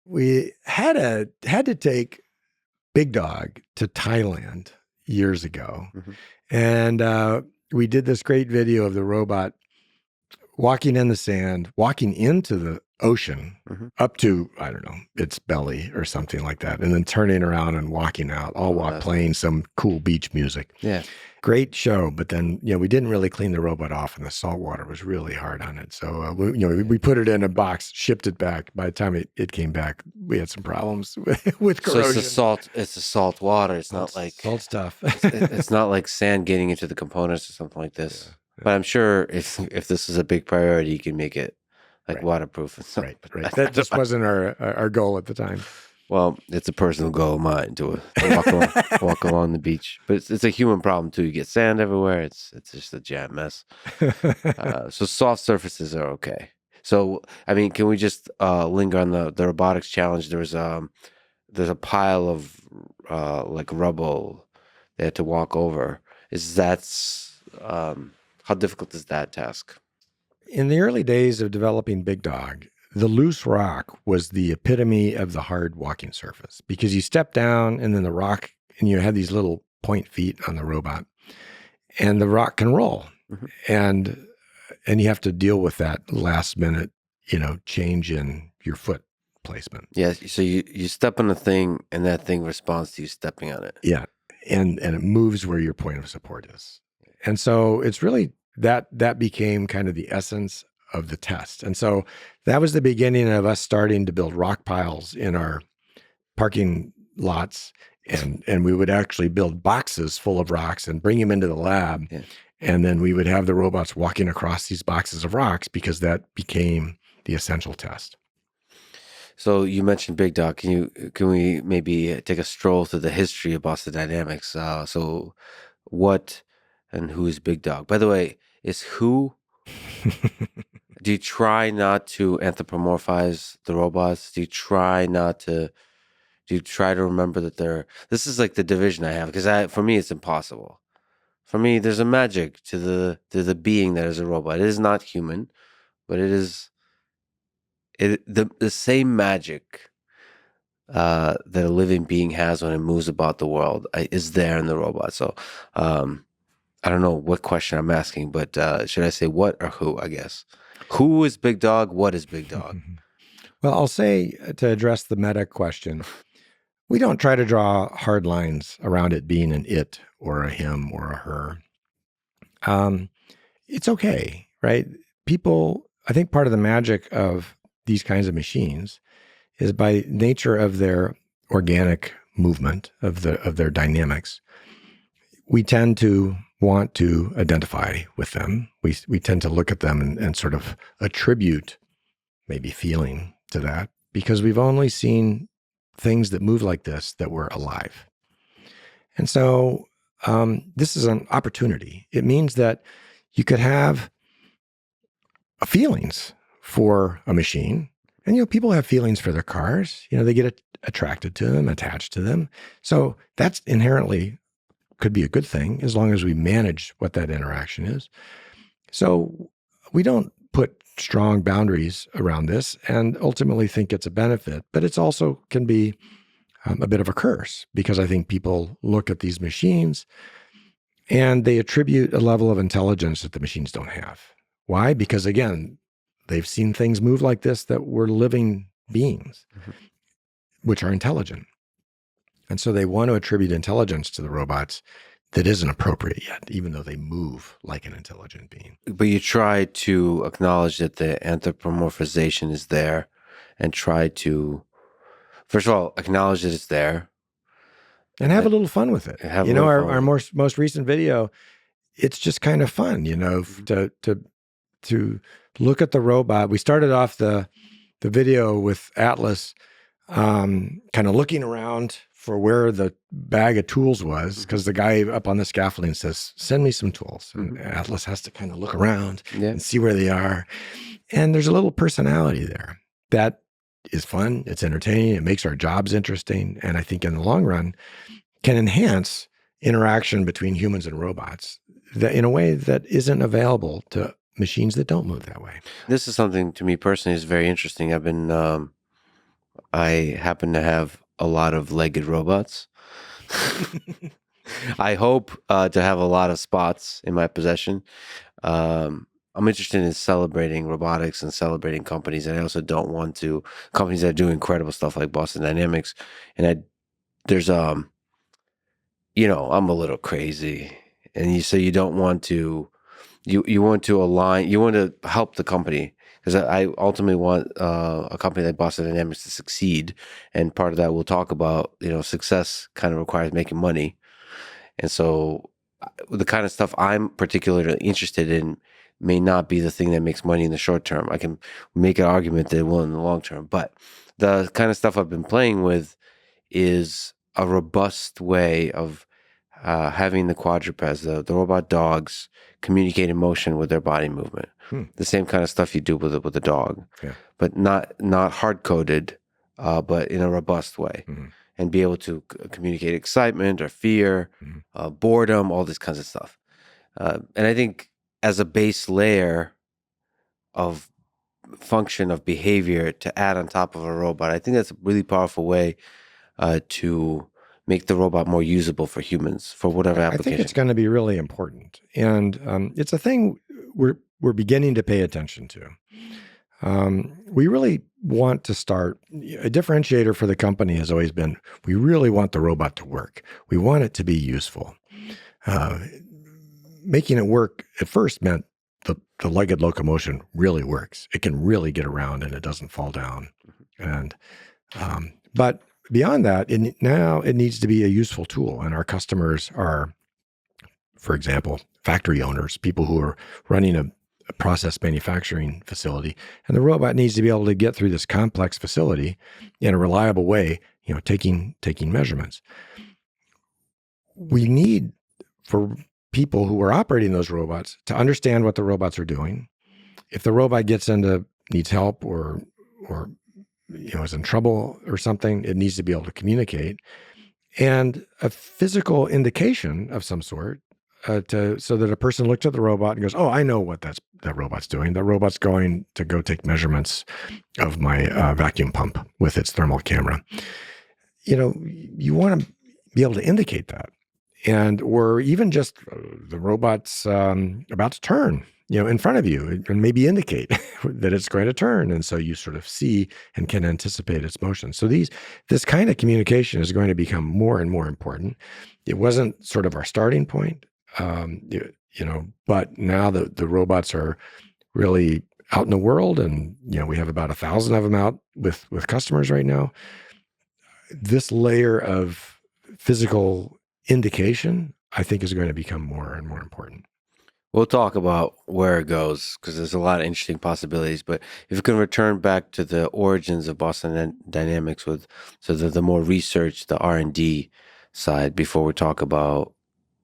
We had to take Big Dog to Thailand years ago. Mm-hmm. And we did this great video of the robot walking in the sand, walking into the ocean up to, I don't know, its belly or something like that, and then turning around and walking out, all while playing some cool beach music. Yeah. Great show. But then, we didn't really clean the robot off, and the salt water was really hard on it. So, we put it in a box, shipped it back. By the time it came back, we had some problems with corrosion. So it's the salt water. It's not like salt stuff. it's not like sand getting into the components or something like this. Yeah. But I'm sure if this is a big priority, you can make it like waterproof. And right. That just wasn't our goal at the time. Well, it's a personal goal of mine to walk along the beach. But it's a human problem too. You get sand everywhere. It's just a jam mess. So soft surfaces are okay. So I mean, can we just linger on the robotics challenge? There's a pile of like rubble they had to walk over. How difficult is that task? In the early days of developing Big Dog, the loose rock was the epitome of the hard walking surface, because you step down and then the rock, and you had these little point feet on the robot, and the rock can roll. And you have to deal with that last minute, change in your foot placement. Yeah. So you step on a thing and that thing responds to you stepping on it. Yeah. And it moves where your point of support is. And so it's really that became kind of the essence of the test. And so that was the beginning of us starting to build rock piles in our parking lots. And we would actually build boxes full of rocks and bring them into the lab. Yeah. And then we would have the robots walking across these boxes of rocks, because that became the essential test. So you mentioned Big Dog. Can we maybe take a stroll through the history of Boston Dynamics? So what and who is Big Dog? By the way, is who? Do you try not to anthropomorphize the robots? Do you try to remember that this is like the division I have, because for me it's impossible. For me, there's a magic to the being that is a robot. It is not human, but it is the same magic that a living being has when it moves about the world is there in the robot. So I don't know what question I'm asking, but should I say what or who, I guess? Who is Big Dog? What is Big Dog? Well, I'll say, to address the meta question, we don't try to draw hard lines around it being an it or a him or a her. It's okay, right? People, I think part of the magic of these kinds of machines is by nature of their organic movement, of their dynamics. We tend to want to identify with them. We tend to look at them and sort of attribute maybe feeling to that, because we've only seen things that move like this that were alive. And so this is an opportunity. It means that you could have feelings for a machine. And, people have feelings for their cars. They get attracted to them, attached to them. So that's inherently could be a good thing, as long as we manage what that interaction is. So we don't put strong boundaries around this, and ultimately think it's a benefit, but it's also can be a bit of a curse, because I think people look at these machines and they attribute a level of intelligence that the machines don't have. Why? Because again, they've seen things move like this that were living beings, which are intelligent. And so they want to attribute intelligence to the robots that isn't appropriate yet, even though they move like an intelligent being. But you try to acknowledge that the anthropomorphization is there, and try to, first of all, acknowledge that it's there. And have a little fun with it. Our most recent video, it's just kind of fun, to look at the robot. We started off the video with Atlas kind of looking around for where the bag of tools was, because the guy up on the scaffolding says, send me some tools. And Atlas has to kind of look around and see where they are. And there's a little personality there that is fun. It's entertaining. It makes our jobs interesting. And I think in the long run can enhance interaction between humans and robots that in a way that isn't available to machines that don't move that way. This is something to me personally is very interesting. I've been I happen to have a lot of legged robots. I hope to have a lot of spots in my possession. I'm interested in celebrating robotics and celebrating companies, and I also don't want to companies that do incredible stuff like Boston Dynamics. And there's I'm a little crazy, and you don't want to you want to align, you want to help the company because I ultimately want a company like Boston Dynamics to succeed, and part of that we'll talk about. Success kind of requires making money, and so the kind of stuff I'm particularly interested in may not be the thing that makes money in the short term. I can make an argument that it will in the long term, but the kind of stuff I've been playing with is a robust way of having the quadrupeds, the robot dogs, communicate emotion with their body movement. Hmm. The same kind of stuff you do with a dog, Yeah. but not hard coded, but in a robust way, and be able to communicate excitement or fear, boredom, all these kinds of stuff. And I think as a base layer of function of behavior to add on top of a robot, I think that's a really powerful way to make the robot more usable for humans for whatever I think it's application. going to be really important, and it's a thing we're beginning to pay attention to. We really want to start. A differentiator for the company has always been we really want the robot to work. We want it to be useful. Making it work at first meant the legged locomotion really works. It can really get around and it doesn't fall down. And but beyond that, now it needs to be a useful tool. And our customers are, for example, factory owners, people who are running a process manufacturing facility, and the robot needs to be able to get through this complex facility in a reliable way, taking measurements. We need for people who are operating those robots to understand what the robots are doing. If the robot needs help or is in trouble or something, it needs to be able to communicate, and a physical indication of some sort so that a person looks at the robot and goes, "Oh, I know what that robot's doing. The robot's going to go take measurements of my vacuum pump with its thermal camera." You want to be able to indicate that, or even just the robot's about to turn, in front of you, and maybe indicate that it's going to turn, and so you sort of see and can anticipate its motion. So this kind of communication is going to become more and more important. It wasn't sort of our starting point, but now the robots are really out in the world, and we have about 1,000 of them out with customers right now. This layer of physical indication, I think, is going to become more and more important. We'll talk about where it goes because there's a lot of interesting possibilities. But if you can return back to the origins of Boston Dynamics the more research, the R&D side, before we talk about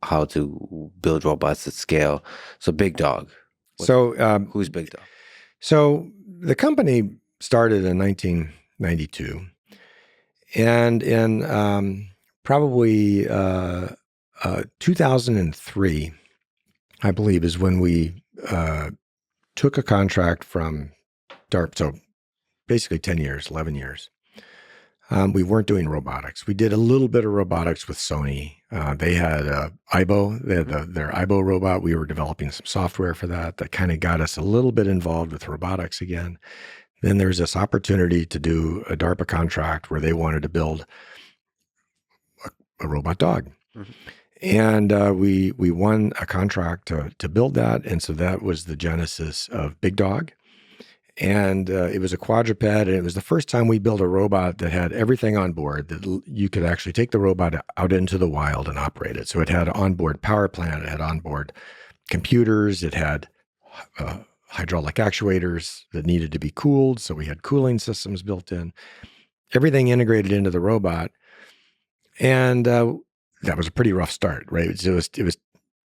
how to build robots at scale. So Big Dog. Who's Big Dog? So the company started in 1992, and in probably 2003, I believe, is when we took a contract from DARPA. So basically 10 years, 11 years. We weren't doing robotics. We did a little bit of robotics with Sony. They had IBO, they had their IBO robot. We were developing some software for that kind of got us a little bit involved with robotics again. Then there's this opportunity to do a DARPA contract where they wanted to build a robot dog. Mm-hmm. And we won a contract to build that. And so that was the genesis of Big Dog. And it was a quadruped, and it was the first time we built a robot that had everything on board, that you could actually take the robot out into the wild and operate it. So it had onboard power plant, it had onboard computers, it had hydraulic actuators that needed to be cooled. So we had cooling systems built in, everything integrated into the robot. And that was a pretty rough start, right? It was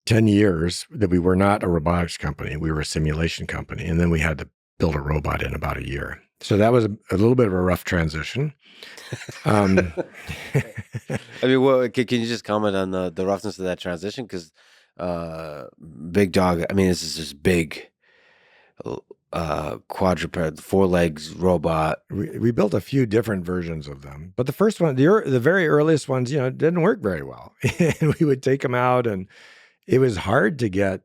10 years that we were not a robotics company. We were a simulation company. And then we had to build a robot in about a year. So that was a little bit of a rough transition. I mean, can you just comment on the roughness of that transition? Because Big Dog, I mean, this is just big. quadruped, four legs robot. We built a few different versions of them, but the first one, the very earliest ones, didn't work very well. And we would take them out, and it was hard to get,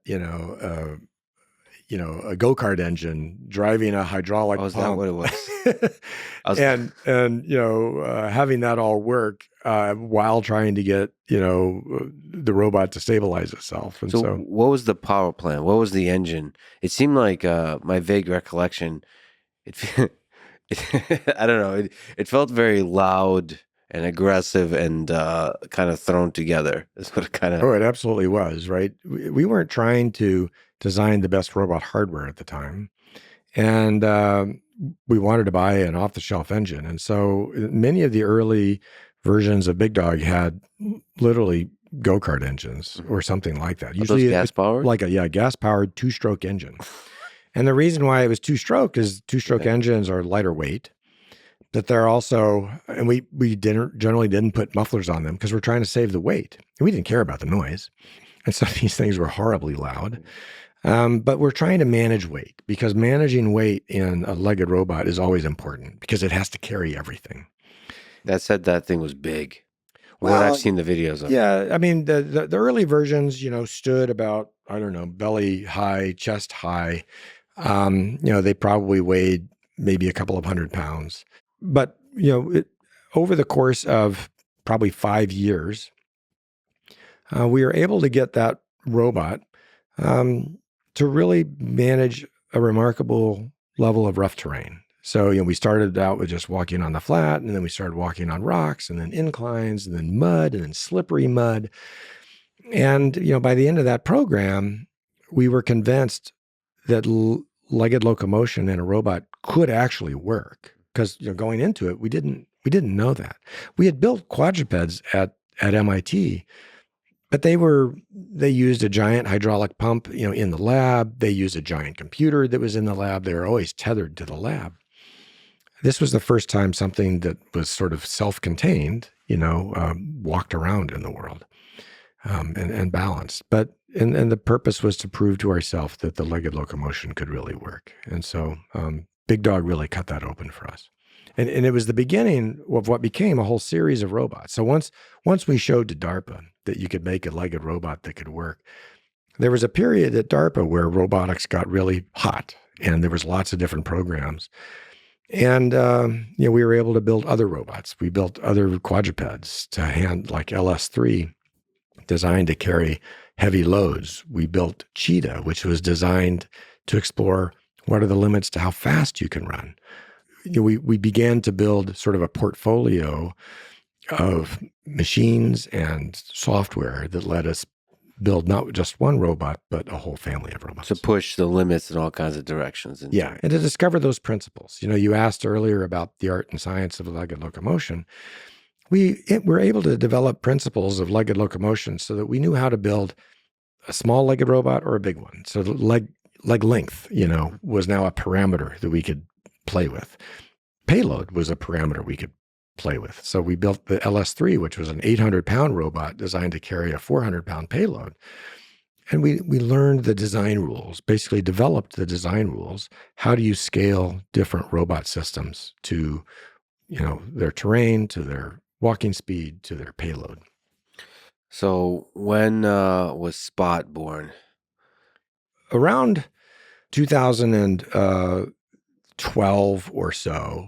a go-kart engine driving a hydraulic Oh, is that pump. what it was? I was and having that all work while trying to get the robot to stabilize itself. And so what was the power plant? What was the engine? It seemed like my vague recollection. It, I don't know. It felt very loud and aggressive and kind of thrown together. That's what it kind of. Oh, it absolutely was, right? We weren't trying to design the best robot hardware at the time. And we wanted to buy an off-the-shelf engine. And so many of the early versions of Big Dog had literally go-kart engines or something like that. Usually gas-powered? Like a gas-powered two-stroke engine. And the reason why it was two-stroke is two-stroke engines are lighter weight. But they're also, and we generally didn't put mufflers on them because we're trying to save the weight. And we didn't care about the noise. And some of these things were horribly loud. But we're trying to manage weight, because managing weight in a legged robot is always important because it has to carry everything. That said, that thing was big. Well, what I've seen the videos of. Yeah, I mean, the early versions, stood about, I don't know, belly high, chest high. They probably weighed maybe a couple of 100 pounds. But, over the course of probably 5 years, we were able to get that robot to really manage a remarkable level of rough terrain. So, we started out with just walking on the flat, and then we started walking on rocks, and then inclines, and then mud, and then slippery mud. And, by the end of that program, we were convinced that legged locomotion in a robot could actually work. Because, going into it, we didn't know that. We had built quadrupeds at MIT, but they used a giant hydraulic pump, in the lab. They used a giant computer that was in the lab. They were always tethered to the lab. This was the first time something that was sort of self-contained, walked around in the world and balanced. But and the purpose was to prove to ourselves that the legged locomotion could really work. And so Big Dog really cut that open for us. And it was the beginning of what became a whole series of robots. So once we showed to DARPA that you could make a legged robot that could work, there was a period at DARPA where robotics got really hot, and there was lots of different programs. And we were able to build other robots. We built other quadrupeds to hand, like LS3, designed to carry heavy loads. We built Cheetah, which was designed to explore what are the limits to how fast you can run. We began to build sort of a portfolio of machines and software that let us build not just one robot, but a whole family of robots. To push the limits in all kinds of directions. And to discover those principles. You asked earlier about the art and science of legged locomotion. We were able to develop principles of legged locomotion so that we knew how to build a small legged robot or a big one. So the leg length, was now a parameter that we could play with. Payload was a parameter we could play with. So we built the LS3, which was an 800-pound robot designed to carry a 400-pound payload. And we learned the design rules, basically developed the design rules. How do you scale different robot systems to, their terrain, to their walking speed, to their payload? So when was Spot born? Around 2012 or so.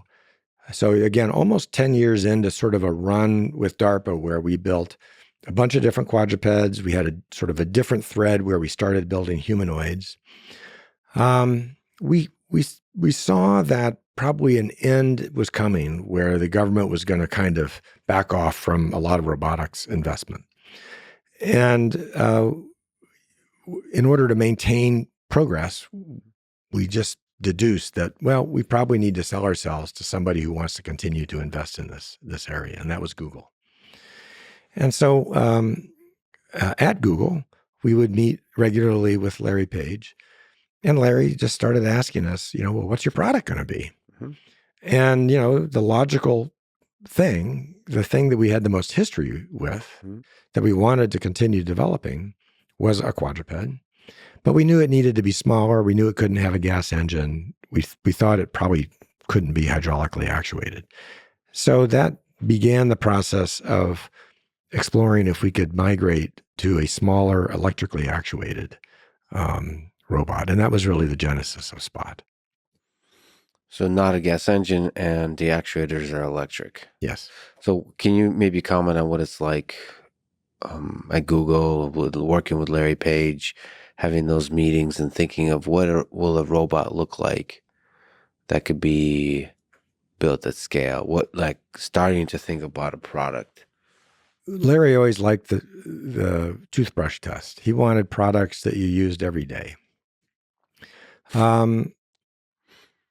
So again, almost 10 years into sort of a run with DARPA where we built a bunch of different quadrupeds. We had a sort of a different thread where we started building humanoids. We saw that probably an end was coming where the government was going to kind of back off from a lot of robotics investment. And in order to maintain progress, we just deduced that, well, we probably need to sell ourselves to somebody who wants to continue to invest in this area, and that was Google. And so at Google, we would meet regularly with Larry Page, and Larry just started asking us, well, what's your product going to be? Mm-hmm. And, the logical thing, the thing that we had the most history with, mm-hmm. that we wanted to continue developing was a quadruped. but we knew it needed to be smaller. We knew it couldn't have a gas engine. We thought it probably couldn't be hydraulically actuated. So that began the process of exploring if we could migrate to a smaller electrically actuated robot. And that was really the genesis of Spot. So not a gas engine, and the actuators are electric. Yes. So can you maybe comment on what it's like at Google, working with Larry Page, having those meetings and thinking of will a robot look like that could be built at scale? What, like, starting to think about a product. Larry always liked the toothbrush test. He wanted products that you used every day.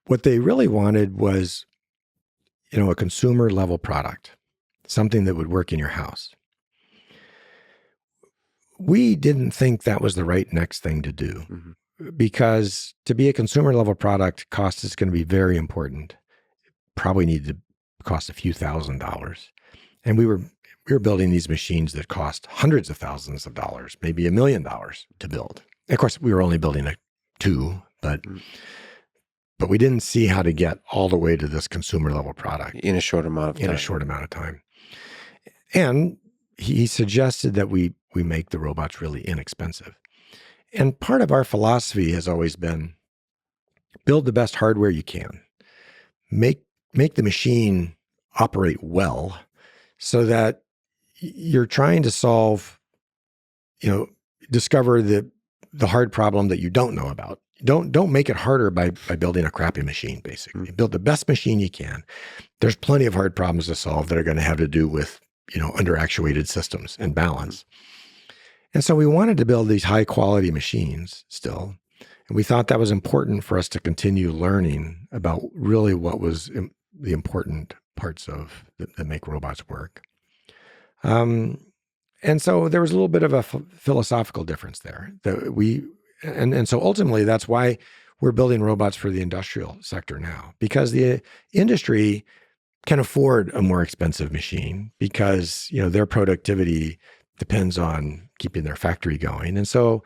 What they really wanted was, a consumer level product, something that would work in your house. We didn't think that was the right next thing to do because to be a consumer level product, cost is going to be very important. Probably need to cost a few $1,000s. And we were building these machines that cost hundreds of thousands of dollars, maybe $1 million to build. And of course, we were only building two, but we didn't see how to get all the way to this consumer level product in a short amount of time. And he suggested that we make the robots really inexpensive. And part of our philosophy has always been build the best hardware you can. Make the machine operate well so that you're trying to solve, discover the hard problem that you don't know about. Don't make it harder by building a crappy machine, basically. Build the best machine you can. There's plenty of hard problems to solve that are going to have to do with, under-actuated systems and balance. And so we wanted to build these high-quality machines still. And we thought that was important for us to continue learning about really what was the important parts of that make robots work. And so there was a little bit of a philosophical difference there. And so ultimately, that's why we're building robots for the industrial sector now, because the industry can afford a more expensive machine because, their productivity depends on keeping their factory going. And so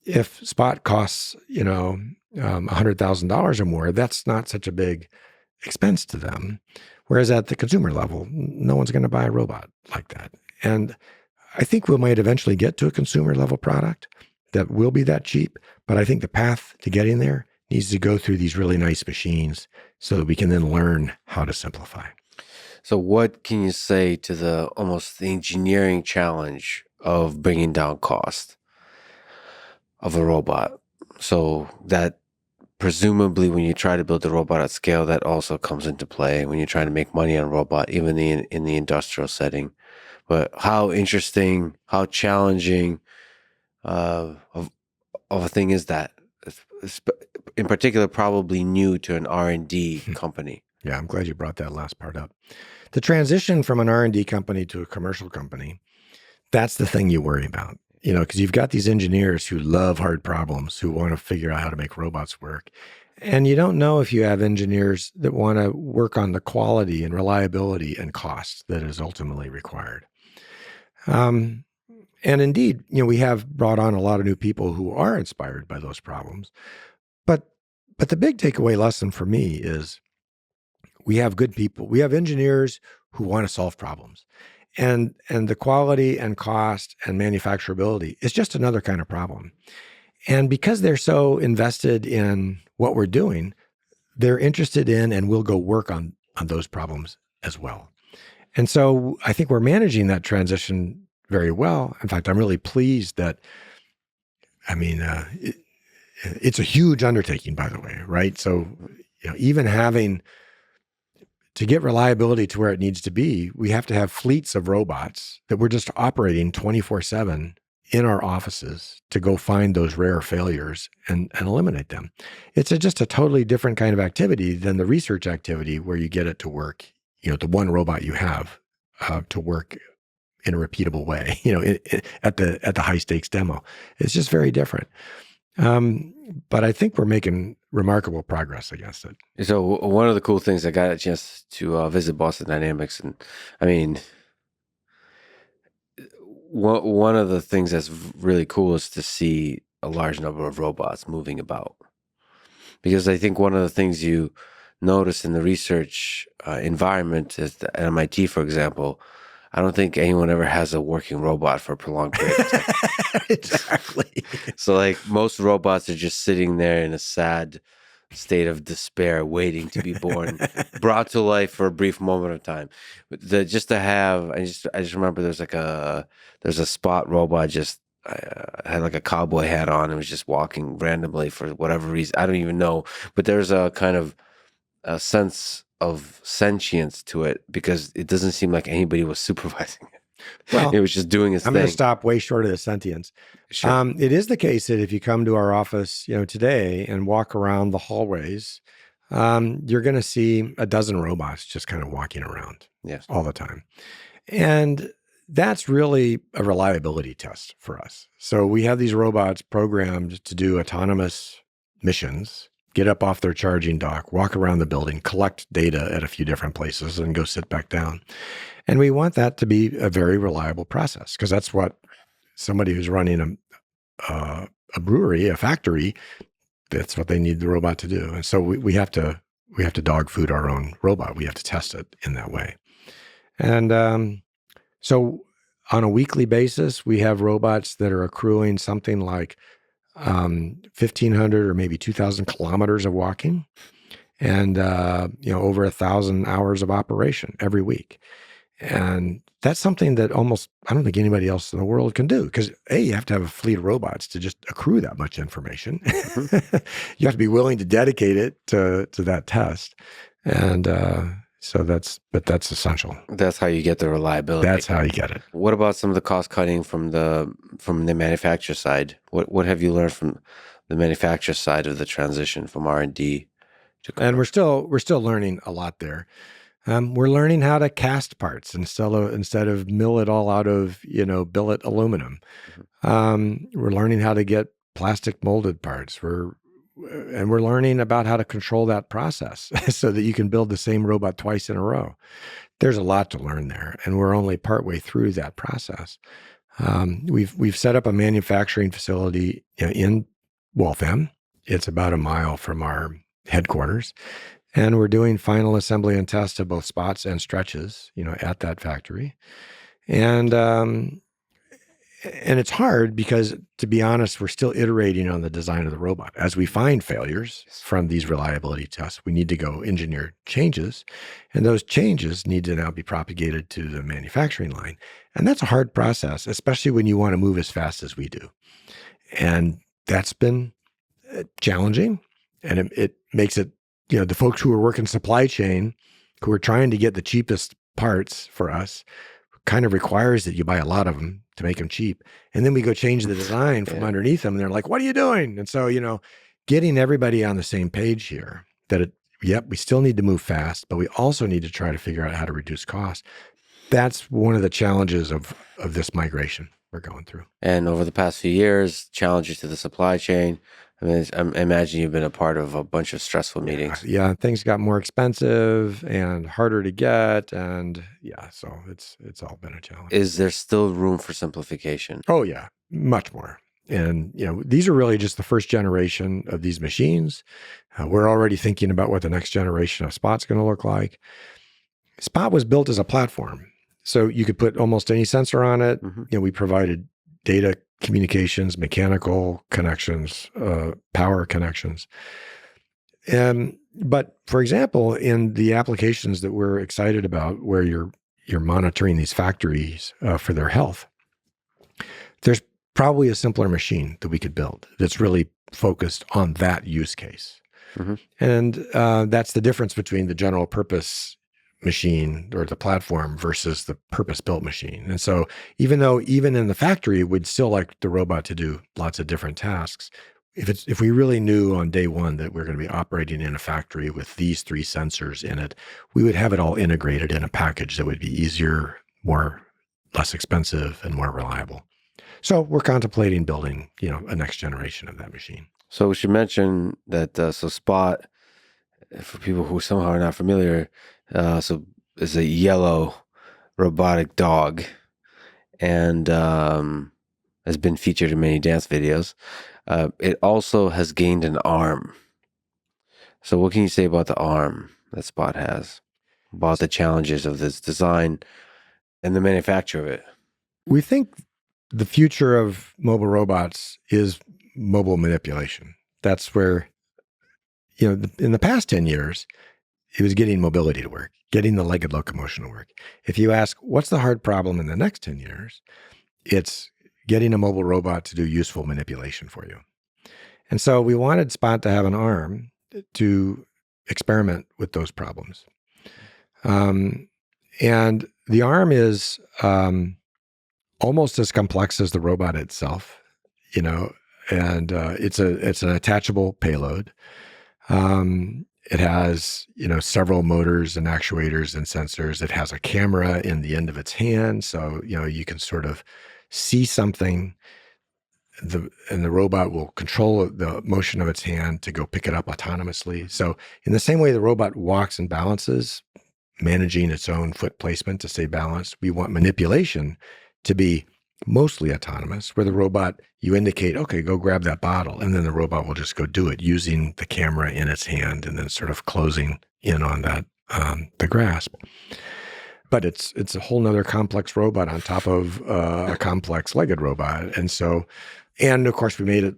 if Spot costs, $100,000 or more, that's not such a big expense to them. Whereas at the consumer level, no one's going to buy a robot like that. And I think we might eventually get to a consumer level product that will be that cheap. But I think the path to getting there needs to go through these really nice machines so that we can then learn how to simplify. So what can you say to the engineering challenge of bringing down cost of a robot? So that presumably when you try to build a robot at scale, that also comes into play when you're trying to make money on a robot, even in the industrial setting. But how interesting, how challenging of a thing is that? In particular, probably new to an R&D company. Yeah, I'm glad you brought that last part up. The transition from an R&D company to a commercial company, that's the thing you worry about, because you've got these engineers who love hard problems, who want to figure out how to make robots work. And you don't know if you have engineers that want to work on the quality and reliability and cost that is ultimately required. And indeed, we have brought on a lot of new people who are inspired by those problems. But the big takeaway lesson for me is we have good people. We have engineers who want to solve problems. And the quality and cost and manufacturability is just another kind of problem. And because they're so invested in what we're doing, they're interested in and will go work on those problems as well. And so I think we're managing that transition very well. In fact, I'm really pleased that, it's a huge undertaking, by the way, right? So, even having to get reliability to where it needs to be, we have to have fleets of robots that we're just operating 24/7 in our offices to go find those rare failures and eliminate them. It's just a totally different kind of activity than the research activity where you get it to work, the one robot you have to work in a repeatable way, at the high stakes demo. It's just very different. But I think we're making remarkable progress against it. So one of the cool things, I got a chance to visit Boston Dynamics, and one of the things that's really cool is to see a large number of robots moving about. Because I think one of the things you notice in the research environment is that at MIT, for example, I don't think anyone ever has a working robot for a prolonged period of time. Exactly. So like most robots are just sitting there in a sad state of despair, waiting to be born, brought to life for a brief moment of time. Just to have, I just remember there's a spot robot just had like a cowboy hat on and was just walking randomly for whatever reason. I don't even know, but there's a kind of a sense of sentience to it because it doesn't seem like anybody was supervising it. Well, It was just doing its I'm going to thing. stop way short of the sentience. Sure. It is the case that if you come to our office, today and walk around the hallways, you're going to see a dozen robots just kind of walking around Yes. all the time. And that's really a reliability test for us. So we have these robots programmed to do autonomous missions, get up off their charging dock, walk around the building, collect data at a few different places, and go sit back down. And we want that to be a very reliable process because that's what somebody who's running a brewery, a factory, that's what they need the robot to do. And so we have to dog food our own robot. We have to test it in that way. And so on a weekly basis, we have robots that are accruing something like 1,500 or maybe 2,000 kilometers of walking and, over 1,000 hours of operation every week. And that's something that I don't think anybody else in the world can do because you have to have a fleet of robots to just accrue that much information. Mm-hmm. You have to be willing to dedicate it to that test. And so that's essential. That's how you get the reliability. That's how you get it. What about some of the cost cutting from the manufacturer side? What have you learned from the manufacturer side of the transition from R&D to? And we're still learning a lot there. We're learning how to cast parts instead of mill it all out of billet aluminum. Mm-hmm. We're learning how to get plastic molded parts. We're learning about how to control that process so that you can build the same robot twice in a row. There's a lot to learn there, and we're only partway through that process. We've set up a manufacturing facility in Waltham. It's about a mile from our headquarters. And we're doing final assembly and test of both spots and stretches, at that factory. And it's hard because, to be honest, we're still iterating on the design of the robot. As we find failures from these reliability tests, we need to go engineer changes. And those changes need to now be propagated to the manufacturing line. And that's a hard process, especially when you want to move as fast as we do. And that's been challenging. And it makes it, the folks who are working supply chain, who are trying to get the cheapest parts for us, kind of requires that you buy a lot of them to make them cheap. And then we go change the design from underneath them. And they're like, what are you doing? And so, getting everybody on the same page here that we still need to move fast, but we also need to try to figure out how to reduce costs. That's one of the challenges of this migration we're going through. And over the past few years, challenges to the supply chain. I mean, I imagine you've been a part of a bunch of stressful meetings. Yeah, things got more expensive and harder to get, and so it's all been a challenge. Is there still room for simplification? Oh yeah, much more. And these are really just the first generation of these machines. We're already thinking about what the next generation of Spot's going to look like. Spot was built as a platform, so you could put almost any sensor on it. Mm-hmm. We provided data communications, mechanical connections, power connections. But for example, in the applications that we're excited about, where you're monitoring these factories for their health, there's probably a simpler machine that we could build that's really focused on that use case. Mm-hmm. And that's the difference between the general purpose machine or the platform versus the purpose-built machine. And so even in the factory, we'd still like the robot to do lots of different tasks. If we really knew on day one that we're going to be operating in a factory with these 3 sensors in it, we would have it all integrated in a package that would be easier, less expensive, and more reliable. So we're contemplating building, a next generation of that machine. So we should mention that Spot, for people who somehow are not familiar, so is a yellow robotic dog, and has been featured in many dance videos. It also has gained an arm. So, what can you say about the arm that Spot has? About the challenges of this design and the manufacture of it? We think the future of mobile robots is mobile manipulation. That's where, in the past 10 years, it was getting mobility to work, getting the legged locomotion to work. If you ask, what's the hard problem in the next 10 years? It's getting a mobile robot to do useful manipulation for you. And so we wanted Spot to have an arm to experiment with those problems. And the arm is almost as complex as the robot itself, and it's an attachable payload. It has, several motors and actuators and sensors. It has a camera in the end of its hand, so you can sort of see something. And the robot will control the motion of its hand to go pick it up autonomously. So in the same way the robot walks and balances, managing its own foot placement to stay balanced, we want manipulation to be mostly autonomous, where the robot, you indicate, okay, go grab that bottle, and then the robot will just go do it using the camera in its hand and then sort of closing in on that, the grasp. But it's a whole nother complex robot on top of a complex legged robot. And of course, we made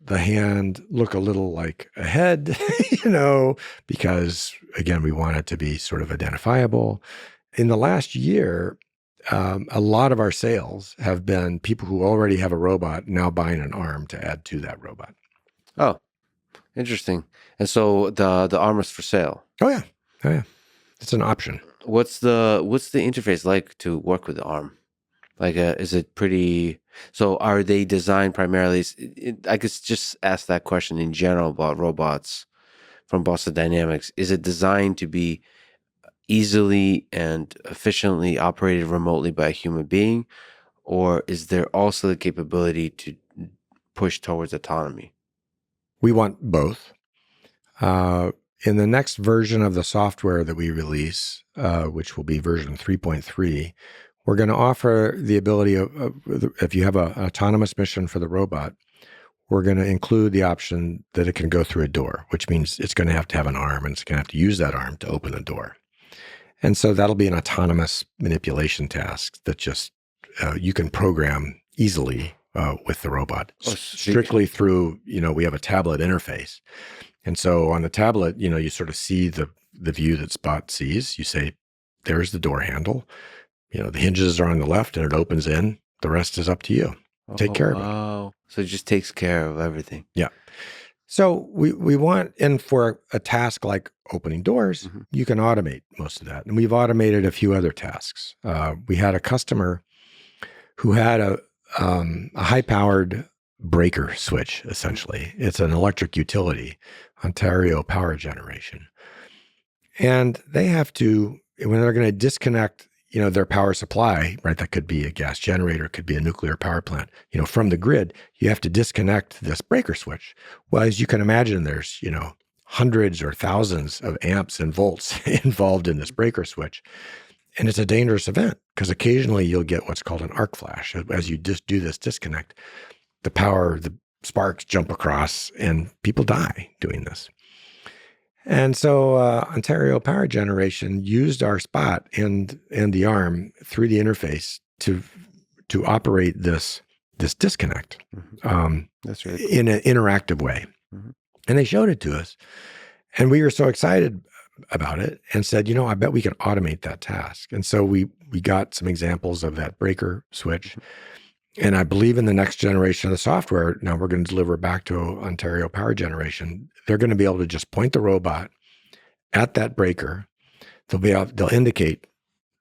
the hand look a little like a head, because again, we want it to be sort of identifiable. In the last year, a lot of our sales have been people who already have a robot now buying an arm to add to that robot. Oh, interesting. And so the arm is for sale. Oh yeah, it's an option. What's the interface like to work with the arm? Like, is it pretty? So, are they designed primarily? I could just ask that question in general about robots from Boston Dynamics. Is it designed to be easily and efficiently operated remotely by a human being, or is there also the capability to push towards autonomy? We want both. In the next version of the software that we release, which will be version 3.3, we're going to offer the ability of if you have an autonomous mission for the robot, we're going to include the option that it can go through a door, which means it's going to have an arm, and it's going to have to use that arm to open the door. And so that'll be an autonomous manipulation task that just you can program easily with the robot, strictly through, we have a tablet interface. And so on the tablet, you sort of see the view that Spot sees. You say, there's the door handle. The hinges are on the left and it opens in. The rest is up to you. Take care of it. Oh, so it just takes care of everything. Yeah. So we want, and for a task like opening doors, you can automate most of that. And we've automated a few other tasks. We had a customer who had a high-powered breaker switch, essentially. It's an electric utility, Ontario Power Generation. And they have to, when they're going to disconnect, their power supply, right? That could be a gas generator, could be a nuclear power plant, from the grid, you have to disconnect this breaker switch. Well, as you can imagine, there's, hundreds or thousands of amps and volts involved in this breaker switch. And it's a dangerous event because occasionally you'll get what's called an arc flash. As you just do this disconnect, the sparks jump across and people die doing this. And so Ontario Power Generation used our Spot and the arm through the interface to operate this disconnect That's really cool. in an interactive way. And they showed it to us. And we were so excited about it and said, I bet we can automate that task. And so we got some examples of that breaker switch. And I believe in the next generation of the software, now we're going to deliver back to Ontario Power Generation. They're going to be able to just point the robot at that breaker. They'll indicate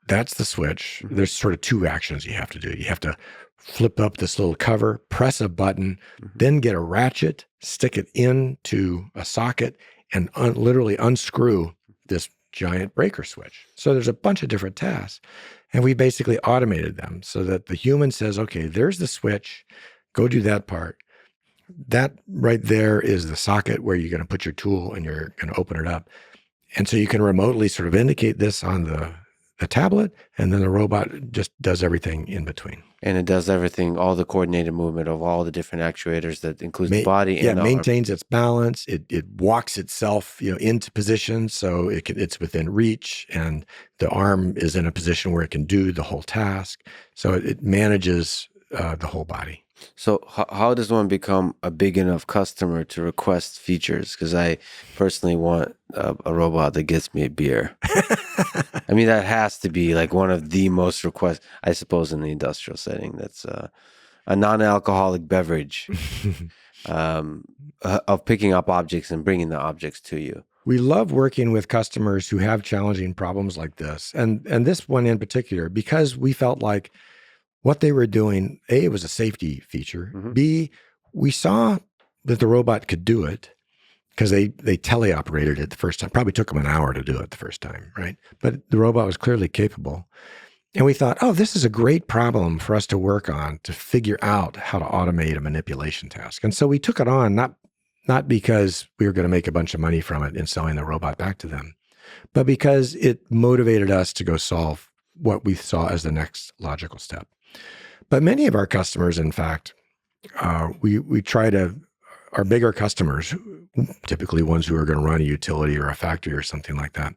that's the switch. There's sort of two actions you have to do. You have to flip up this little cover, press a button, then get a ratchet, stick it into a socket, and literally unscrew this giant breaker switch. So there's a bunch of different tasks. And we basically automated them so that the human says, okay, there's the switch, go do that part. That right there is the socket where you're going to put your tool and you're going to open it up. And so you can remotely sort of indicate this on a tablet, and then the robot just does everything in between. And it does everything, all the coordinated movement of all the different actuators that includes the body and the arm. Maintains its balance. It walks itself, into position so it's within reach, and the arm is in a position where it can do the whole task. So it manages the whole body. So how does one become a big enough customer to request features? Because I personally want a robot that gets me a beer. I mean, that has to be like one of the most requested, I suppose, in the industrial setting. That's a non-alcoholic beverage of picking up objects and bringing the objects to you. We love working with customers who have challenging problems like this. And this one in particular, because we felt like what they were doing, A, it was a safety feature. Mm-hmm. B, we saw that the robot could do it because they teleoperated it the first time. Probably took them an hour to do it the first time, right? But the robot was clearly capable. And we thought, oh, this is a great problem for us to work on to figure out how to automate a manipulation task. And so we took it on, not because we were going to make a bunch of money from it in selling the robot back to them, but because it motivated us to go solve what we saw as the next logical step. But many of our customers, in fact, we try to, our bigger customers, typically ones who are going to run a utility or a factory or something like that,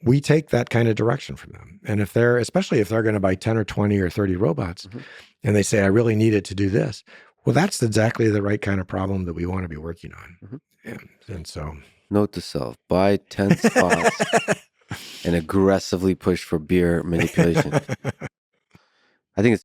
we take that kind of direction from them. And especially if they're going to buy 10 or 20 or 30 robots, mm-hmm. and they say, I really need it to do this. Well, that's exactly the right kind of problem that we want to be working on. Mm-hmm. And so. Note to self, buy 10 spots and aggressively push for beer manipulation. I think it's